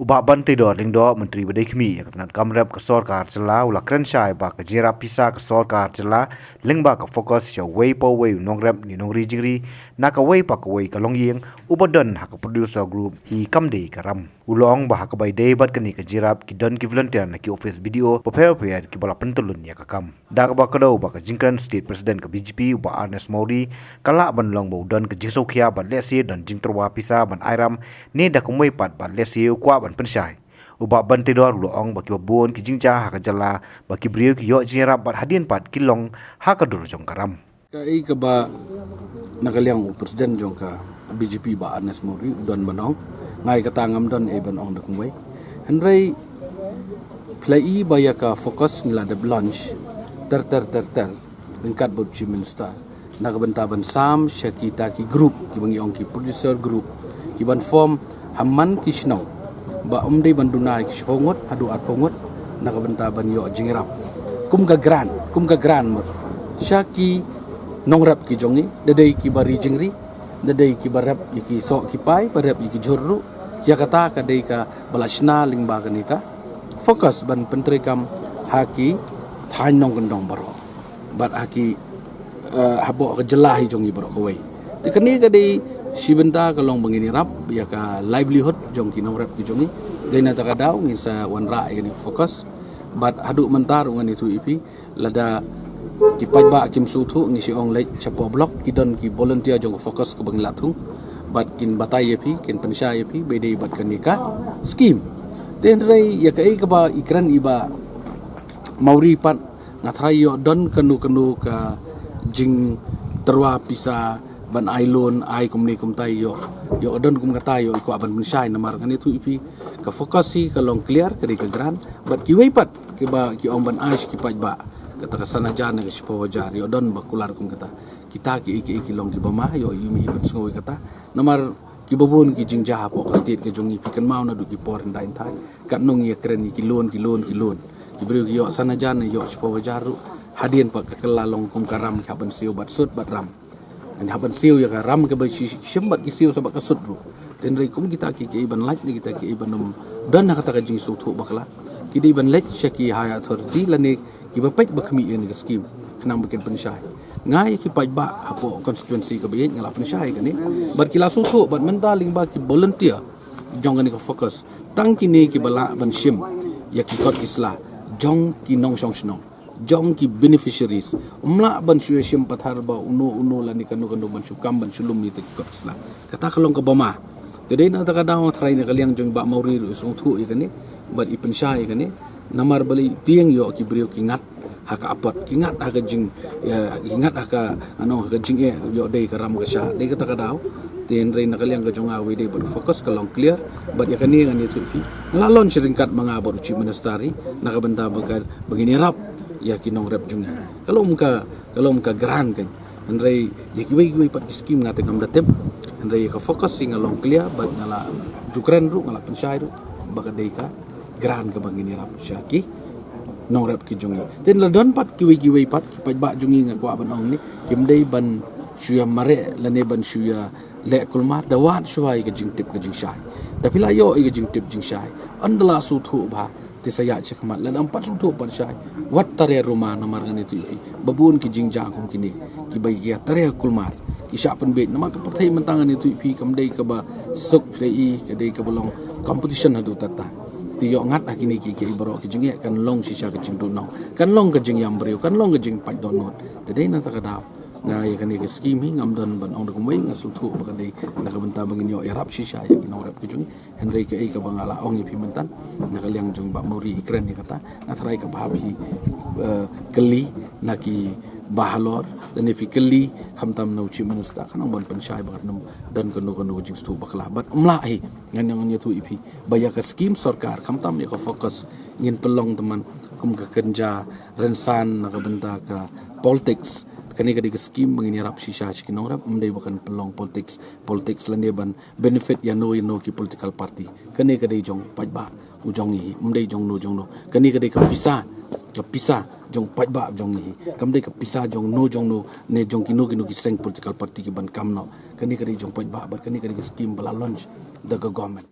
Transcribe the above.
Ubah bantai dor lingdo menteri badai kemi yang kenat kamrep ke sorkar cela ulah keren syai ba ke jira pisa ke sorkar cela lingba ke fokus ya wei po wei nongrep ni nongri jingri na ka wei pa ke wei ka longyeng ubadon ha ke producer group hi kamde karam ulong ba ka bai dei bat keni ke jirap ki don ki volunteer na ki office video prepare ki bala pentulun ya ka kam da ka ba ka do ba ka jingkan state president ke BJP ba Ernest Mori kala ban long ba udon ke jingsau khia ba lesi don jingterwa pisa ban airam ni da kumoi pat ba lesi kwa ban pensyai ubah bantai dor luong baki babon ki jingja ha ka jala baki brio ki yo jirap bat hadin pat kilong ha ka dur jong karam kai ka ba nakaliang presiden jong ka BJP ba Ernest Mori udon banong ngai ka tangam don e banong da kumwai henry play ba ya ka fokus ngila de launch ter ringkat bu chief minister nak bentaban sam syakita ki group ki bangi ong ki producer group ki ban form hamman kisno ba umdi banduna ki shongot hadu at pongot nak bentaban yo jingrap kum ka gran mo syaki nongrap ki jongi dadai ki bari jingri dadai ki barap ki so ki pai barap ki jorru ya kata ka dei ka balashna lingba ka ni ka fokus ban pentri kam haki thain nong gendong baro bat haki habo ka jelah jongi baro ko wei ti kani ka dei sibenta ka long bangini rap ya ka livelihood jong ki nongrap ki jongi dei na ta ka daw ngi sa wan ra ni fokus bat adu mentar ngan itu ipi lada ki pajba kim suthu ngi si ong lek chapo block ki don ki volunteer jong fokus ko bang lathung bat kin batai yapi kin pensya yapi bedei bat kanika scheme ten rai ya kai ka ba ikran iba mauri pat ngathrai yo don kanu ka jing terwa pisa ban ailon ai kumni kumtai yo don kum kata yo iko ban pensya namar kan itu ipi ka fokusi ka long clear ka ka gran bat ki wei pat ki ba ki ong ban aish ki pajba kata kasana jana ke sipo wajar yo don bakular kum kata kita ki long ki bama yo yumi ban sngoi kata namar ki babun ki jingja po ka state ke jongi pikan mau na du ki por ndain thai kat nong ye kren ki loan ki brio ki yo sana jana yo sipo wajar hadien pa ka kelalong kum karam ka ban siu bat sut bat ram an haban siu ya ka ram ke ba shimbat ki siu sabat ka sut ru ten rai kum kita ki ban laj ni kita ki ban num don na kata ka jing su thu bakla ki di ban laj shaki haya authority lane ki ba pek ba khmi ni ka scheme khnang bikin pensyai ngai ki paj ba apo konstituensi ka bayin ngala pensyai ka ni bar ki la su thu bat mentaling ba ki volunteer jong ni ka fokus tang ki ni ki bala ban shim ya ki kot isla jong ki nong song snong jong ki beneficiaries umla ban shue shim pathar ba uno la ni kanu ban shukam ban shulum ni ki kot isla kata kalong ka bama tedei na ta ka daw thrai ni kaliang jong ba mauri ru song thu i ka ni bar i pensyai ka ni namar bali tiang yo ki brio ki ngat haka apat ki ngat haka jing ya ingat haka haka jing yo dei karam ka sha dei kata ka daw ten rain nakaliang ka jonga we dei bar fokus ka long clear bat ya kani ngani tu fi lalon seringkat mga bar chief ministeri nakabenta bagar begini rap ya kinong rap junga kalau muka gran kan andrei ya ki we pat scheme ngate kam datep andrei ka fokus sing long clear bat ngala jukren ru ngala pensyai ru baga dei ka gran ka begini rap syaki nong rap ki jungi ten ladon pat ki pat ki pat ba jungi ngak kwa banong ni kim dei ban syua mare lane ban syua le kulmar dawat syai ka jing tip ka jing syai tapi la yo i ka jing tip jing syai andala su thu ba ti saya chakmat lan ampat su thu pan syai wat tare rumah namar ngani tu ipi babun ki jing ja kum kini ki bai ya tare kulmar ki sya pen bet namar ka perthai mentangan itu ipi kam dei ka ba suk dei ka dei ka belong competition hadu tata ti yo ngat akini ki ibro ki jing kan long sisa ka jing dunong kan long ka jing yam brio kan long ka jing pat donot tedei na ta ka daw na ya kani ke scheme ngam don ban ong dong wei ngasu thu ba kan dei na ka benta bangin yo erap sisa ya ki nong rap ki jing henry ke ka bangala ong ipi mentan na kaliang jong ba mori ikren ni kata na tharai ka bhabi keli na ki bahalor dan ipi keli khamtam no chi minister kanang bon pensyai ba kan dan kono jing stu bakla bat umla ai ngan yang tu ipi baya ka scheme sarkar khamtam ya ka fokus ngin pelong teman kum ka kerja rensan na ka benta ka politics kani ka scheme mengini rap sisa kinong rap mendai bukan pelong politics lane ban benefit ya no ki political party kani ka jong pajba ujong ni mendai jong no kani ka pisah jong pajba jong ni kamdai ka pisah jong no ne jong kino ki seng political party ki ban kam no kani ka jong pajba bar kani ka scheme bala launch the government